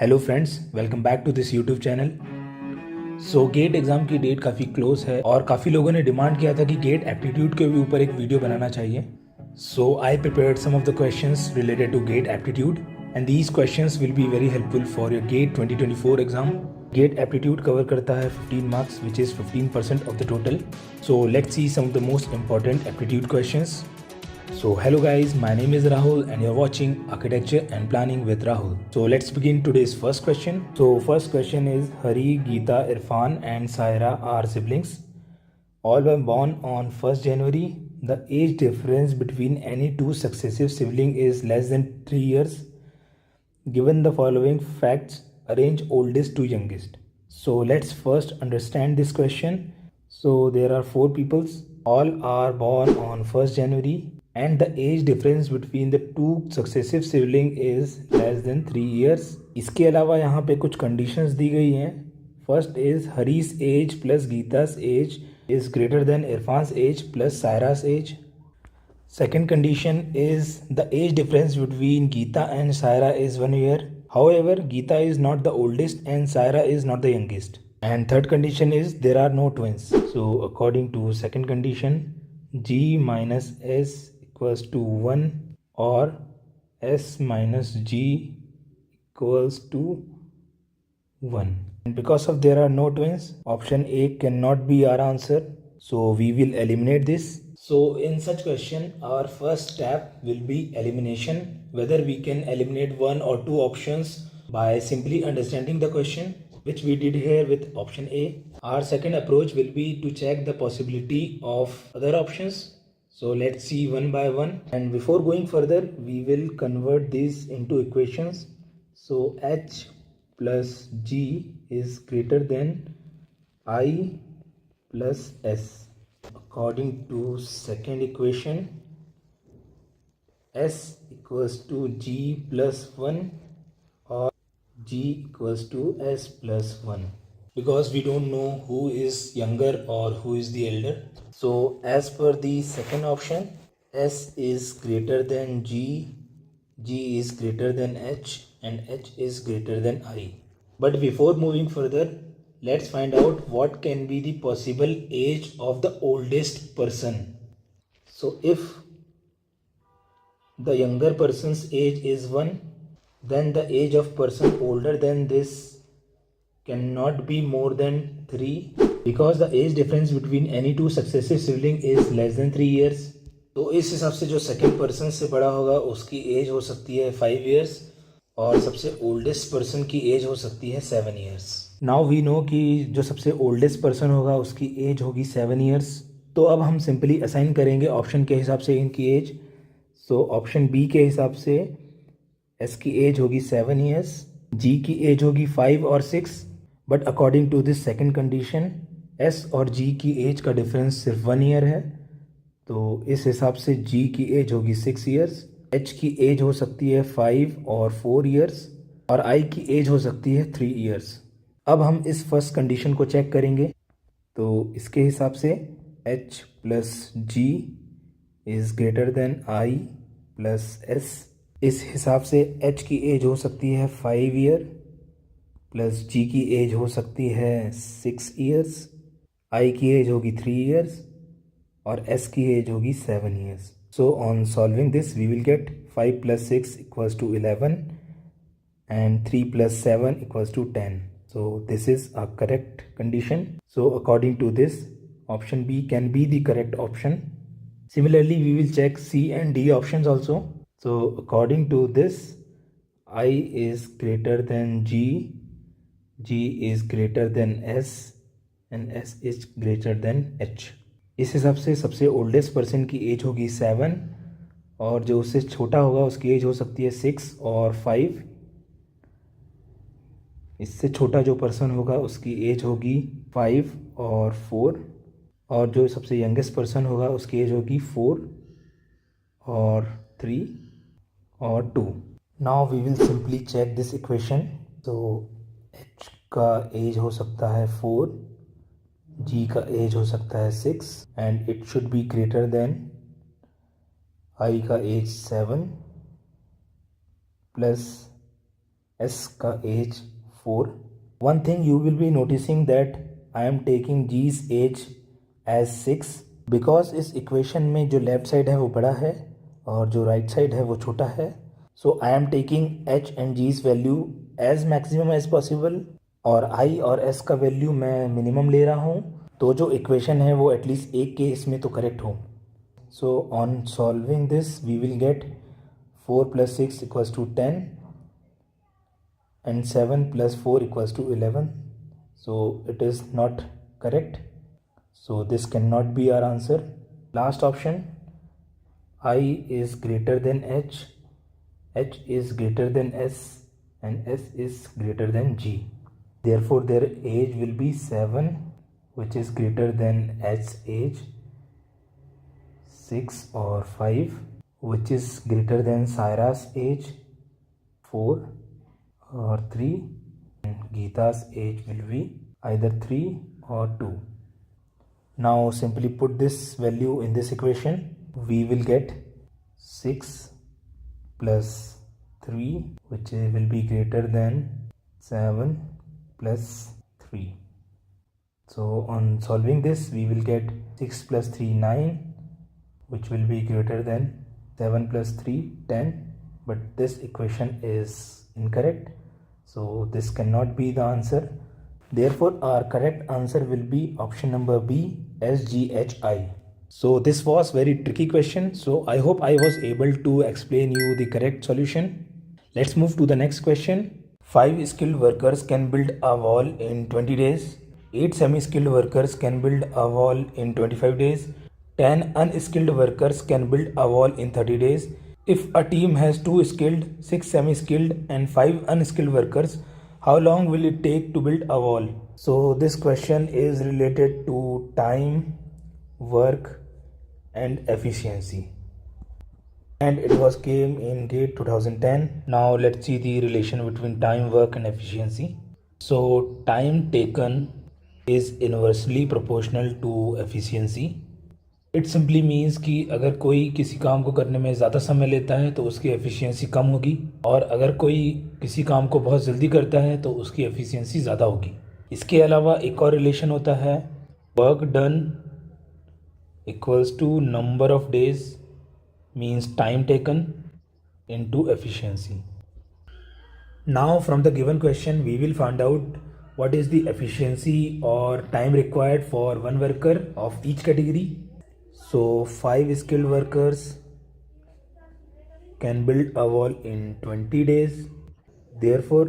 Hello friends, welcome back to this YouTube channel. GATE exam की date काफ़ी close है और काफ़ी लोगों ने डिमांड किया था कि गेट एप्टीट्यूड के भी ऊपर एक वीडियो बनाना चाहिए। I prepared some of the questions related to GATE aptitude and these questions will be very helpful for your GATE 2024 exam. GATE aptitude cover करता है 15 marks which is 15% of the total. So let's see some of the most important aptitude questions. So hello guys, my name is Rahul and you're watching Architecture and Planning with Rahul. So let's begin today's first question. So first question is Hari, Geeta, Irfan and Saira are siblings. All were born on 1st January. The age difference between any two successive siblings is less than 3 years. Given the following facts, arrange oldest to youngest. So let's first understand this question. So there are four peoples, all are born on 1st January and the age difference between the two successive sibling is less than 3 years. इसके अलावा यहाँ पे कुछ conditions दी गई हैं. First is Hari's age plus Geeta's age is greater than Irfan's age plus Saira's age. Second condition is the age difference between Geeta and Saira is 1 year. However, Geeta is not the oldest and Saira is not the youngest. And third condition is there are no twins. So according to second condition, G minus S equals to 1 or S minus G equals to 1. And because of there are no twins, option A cannot be our answer. So we will eliminate this. So in such question, our first step will be elimination. Whether we can eliminate one or two options by simply understanding the question, which we did here with option A. Our second approach will be to check the possibility of other options. So let's see one by one. And before going further, we will convert these into equations. So H plus G is greater than I plus S. According to second equation, S equals to G plus 1 or G equals to S plus 1. Because we don't know who is younger or who is the elder. So as per the second option, S is greater than G, G is greater than H and H is greater than I. But before moving further, let's find out what can be the possible age of the oldest person. So if the younger person's age is 1, then the age of person older than this cannot be more than 3 because the age difference between any two successive sibling is less than 3 years. तो इस हिसाब से जो second person से बड़ा होगा उसकी as हो सकती है 5 इयर्स और सबसे ओल्डेस्ट पर्सन की एज हो सकती है 7 इयर्स. नाउ वी नो कि जो सबसे ओल्डेस्ट पर्सन होगा उसकी एज होगी 7 इयर्स. तो अब हम सिंपली असाइन करेंगे ऑप्शन के हिसाब से इनकी एज. सो ऑप्शन बी के हिसाब से एस की एज होगी 7 इयर्स, जी की एज होगी 5 और 6. But according to this second condition, S और जी की एज का डिफरेंस सिर्फ 1 ईयर है. तो इस हिसाब से जी की एज होगी 6 इयर्स, एच की एज हो सकती है 5 और 4 इयर्स और आई की एज हो सकती है 3 इयर्स. अब हम इस फर्स्ट कंडीशन को चेक करेंगे. तो इसके हिसाब से H plus G is greater than I plus S. इस हिसाब से एच की एज हो सकती है 5 ईयर प्लस जी की एज हो सकती है 6 इयर्स, आई की एज होगी 3 इयर्स और एस की एज होगी 7 years. So on solving this we will get 5 plus 6 equals to 11 and 3 plus 7 equals to 10. So this is a correct condition. So according to this, option B can be the correct option. Similarly, we will check C and D options also. So according to this, I is greater than G, G is greater than S and S is greater than H. इस हिसाब से सबसे oldest person की age होगी 7 और जो उससे छोटा होगा उसकी एज हो सकती है 6 और 5. इससे छोटा जो पर्सन होगा उसकी एज होगी 5 और 4 और जो सबसे यंगेस्ट पर्सन होगा उसकी एज होगी 4 और 3 और 2. Now we will simply check this equation. तो एच का एज हो सकता है 4, जी का एज हो सकता है 6 and it should be greater than I का एज 7 प्लस S का age 4. One thing you will be noticing that I am taking G's age as 6 because इस equation में जो left side है वो बड़ा है और जो right side है वो छोटा है. So I am taking H and G's value as maximum as possible और I और S का value मैं minimum ले रहा हूँ, तो जो equation है वो एटलीस्ट एक के इसमें तो करेक्ट हो. So on solving this we will get 4 plus 6 equals to 10 and 7 plus 4 equals to 11. So it is not correct. So this cannot be our answer. Last option, I is greater than H, H is greater than S and S is greater than G. Therefore their age will be 7, which is greater than H's age, 6 or 5, which is greater than Saira's age, 4 or 3, and Geeta's age will be either 3 or 2. Now simply put this value in this equation. We will get 6 plus 3, which will be greater than 7 plus 3. So on solving this we will get 6 plus 3 9, which will be greater than 7 plus 3 10, but this equation is incorrect. So this cannot be the answer. Therefore our correct answer will be option number B, SGHI. So this was very tricky question. So I hope I was able to explain you the correct solution. Let's move to the next question. 5 skilled workers can build a wall in 20 days. 8 semi-skilled workers can build a wall in 25 days. 10 unskilled workers can build a wall in 30 days. If a team has 2 skilled, 6 semi-skilled and 5 unskilled workers, how long will it take to build a wall? So this question is related to time, work and efficiency, and it was came in GATE 2010. Now let's see the relation between time, work and efficiency. So time taken is inversely proportional to efficiency. It simply means कि अगर कोई किसी काम को करने में ज़्यादा समय लेता है तो उसकी एफिशिएंसी कम होगी, और अगर कोई किसी काम को बहुत जल्दी करता है तो उसकी एफिशिएंसी ज़्यादा होगी. इसके अलावा एक और रिलेशन होता है, work done equals to number of days means time taken into efficiency. Now from the given question we will find out what is the efficiency or time required for one worker of each category. So 5 skilled workers can build a wall in 20 days. Therefore,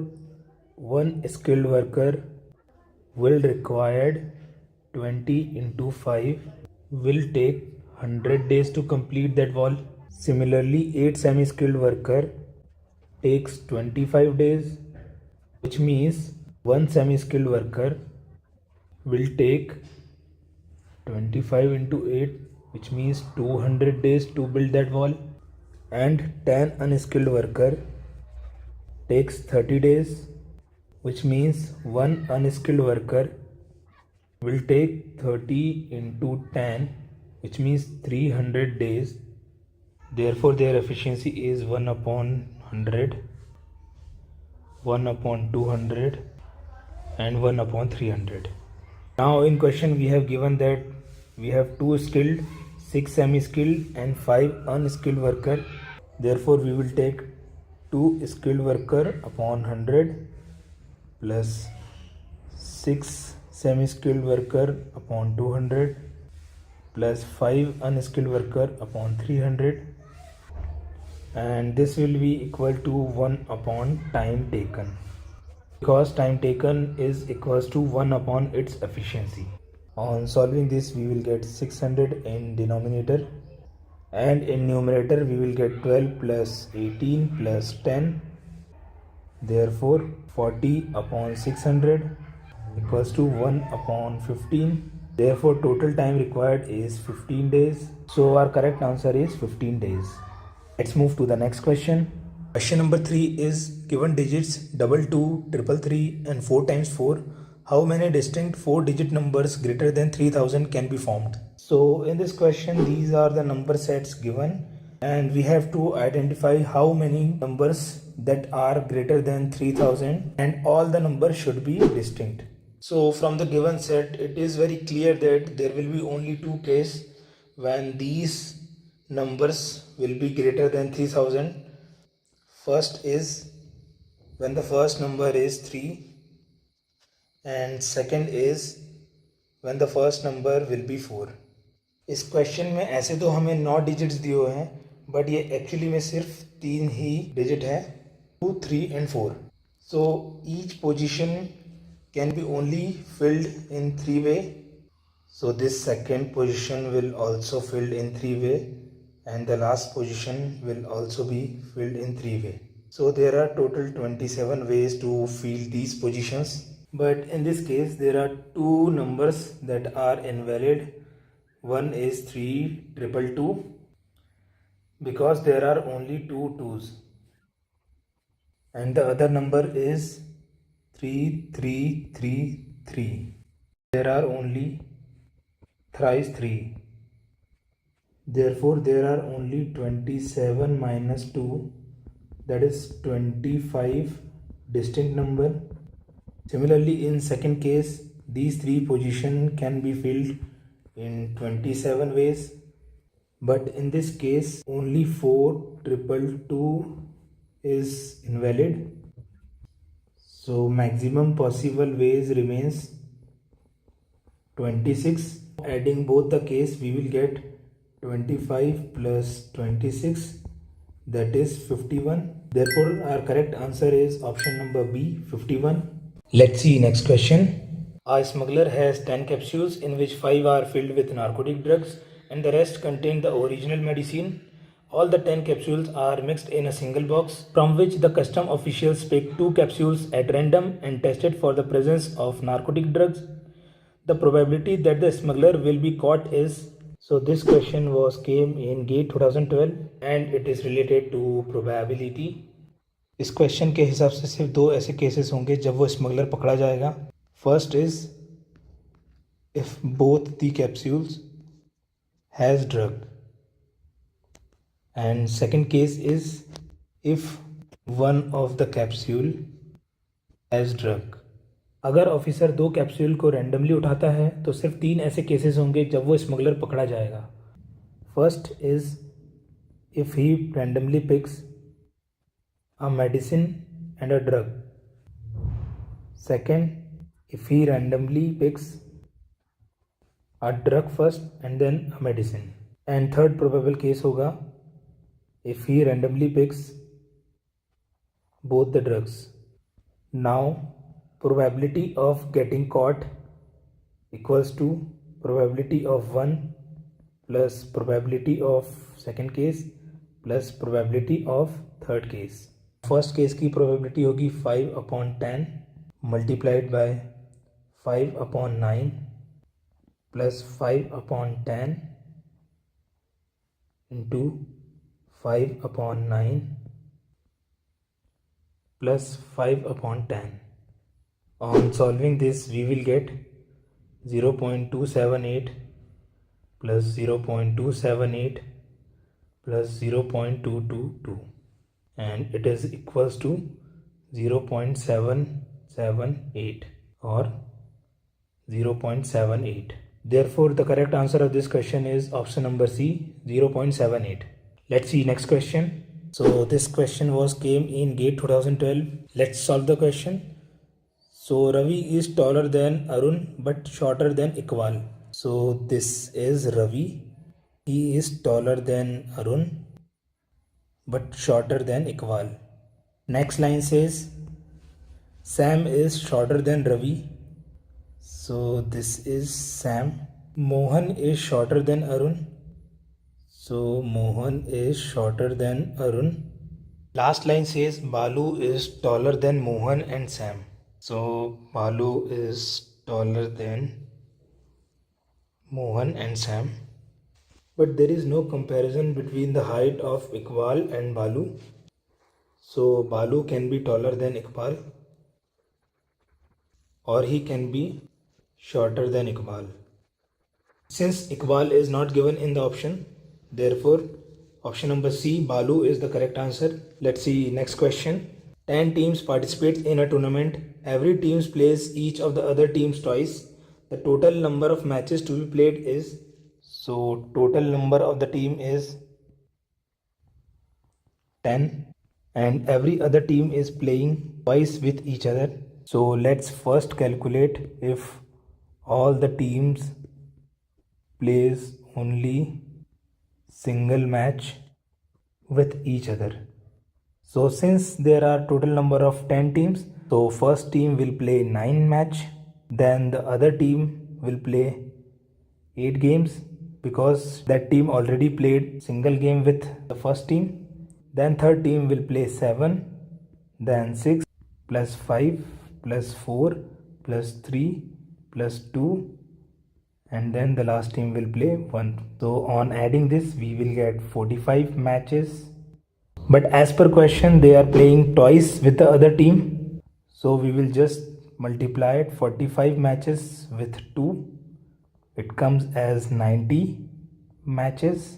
one skilled worker will required 20 into 5 will take 100 days to complete that wall. Similarly, 8 semi-skilled worker takes 25 days, which means one semi-skilled worker will take 25 into 8, which means 200 days to build that wall, and 10 unskilled worker takes 30 days, which means one unskilled worker will take 30 into 10, which means 300 days. Therefore their efficiency is 1 upon 100, 1 upon 200 and 1 upon 300. Now in question we have given that we have 2 skilled, 6 semi-skilled and 5 unskilled worker. Therefore we will take 2 skilled worker upon 100 plus 6 semi-skilled worker upon 200 plus 5 unskilled worker upon 300, and this will be equal to 1 upon time taken, because time taken is equals to 1 upon its efficiency. On solving this we will get 600 in denominator, and in numerator we will get 12 plus 18 plus 10. Therefore 40 upon 600 equals to 1 upon 15. Therefore total time required is 15 days. So our correct answer is 15 days. Let's move to the next question. Question number 3 is given digits 22, 333 and 4 times 4. How many distinct 4-digit numbers greater than 3000 can be formed? So in this question these are the number sets given. and we have to identify how many numbers that are greater than 3000, and all the numbers should be distinct. So from the given set, it is very clear that there will be only two cases when these numbers will be greater than 3000. First is when the first number is 3, and second is when the first number will be 4. इस question में ऐसे तो हमें 9 digits दिए हुए हैं, but ये actually में सिर्फ 3 ही डिजिट है, 2, 3 and 4. So each position can be only filled in 3 way. So this second position will also filled in 3 way, and the last position will also be filled in 3 way. So there are total 27 ways to fill these positions, but in this case there are two numbers that are invalid. One is 3222 because there are only two 2's, and the other number is 3333. There are only thrice 3. Therefore there are only 27 minus 2, that is 25 distinct number. Similarly, in second case, these three positions can be filled in 27 ways, but in this case only 4222 is invalid. So maximum possible ways remains 26. Adding both the case, we will get 25 plus 26, that is 51. Therefore our correct answer is option number B, 51. Let's see next question. A smuggler has 10 capsules in which 5 are filled with narcotic drugs and the rest contain the original medicine. All the 10 capsules are mixed in a single box, from which the custom officials picked 2 capsules at random and tested for the presence of narcotic drugs. The probability that the smuggler will be caught is... So this question came in GATE 2012 and it is related to probability. इस question के हिसाब से सिर्फ 2 ऐसे cases होंगे जब वो smuggler पकड़ा जाएगा. First is if both the capsules has drug, and second case is if one of the capsule has drug. अगर ऑफिसर 2 कैप्सूल को रैंडमली उठाता है तो सिर्फ 3 ऐसे केसेस होंगे जब वो स्मगलर पकड़ा जाएगा. First is if he randomly picks a medicine and a drug. Second, if he randomly picks a drug first and then a medicine. And third probable case होगा if he randomly picks both the drugs. Now probability of getting caught equals to probability of 1 plus probability of second case plus probability of third case. First case की probability होगी 5/10 multiplied by 5/9 plus 5/10 into 5/9 plus 5/10. On solving this, we will get 0.278 plus 0.278 plus 0.222, and it is equals to 0.778 or 0.78. Therefore the correct answer of this question is option number C, 0.78. Let's see next question. So this question came in GATE 2012. Let's solve the question. So Ravi is taller than Arun but shorter than Iqbal. So this is Ravi. He is taller than Arun but shorter than Iqbal. Next line says Sam is shorter than Ravi. So this is Sam. Mohan is shorter than Arun. So Mohan is shorter than Arun. Last line says Balu is taller than Mohan and Sam. So Balu is taller than Mohan and Sam. But there is no comparison between the height of Iqbal and Balu. So Balu can be taller than Iqbal, or he can be shorter than Iqbal. Since Iqbal is not given in the option, therefore Option number C, Balu, is the correct answer. Let's see next question. 10 teams participate in a tournament. Every team plays each of the other teams twice. The total number of matches to be played is, so total number of the team is 10 and every other team is playing twice with each other. So let's first calculate if all the teams plays only single match with each other. So since there are total number of 10 teams, so first team will play 9 match, then the other team will play 8 games because that team already played single game with the first team. Then third team will play 7, then 6 plus 5 plus 4 plus 3 plus 2, and then the last team will play 1. So on adding this we will get 45 matches, but as per question they are playing twice with the other team, so we will just multiply it 45 matches with 2, it comes as 90 matches.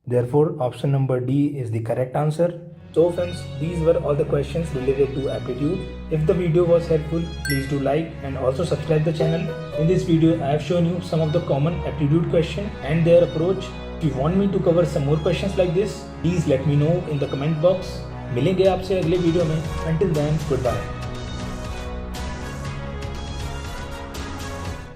Therefore option number D is the correct answer. So friends, these were all the questions related to aptitude. If the video was helpful, please do like and also subscribe the channel. In this video, I have shown you some of the common aptitude questions and their approach. If you want me to cover some more questions like this, please let me know in the comment box. मिलेंगे आपसे अगले video में. Until then, goodbye.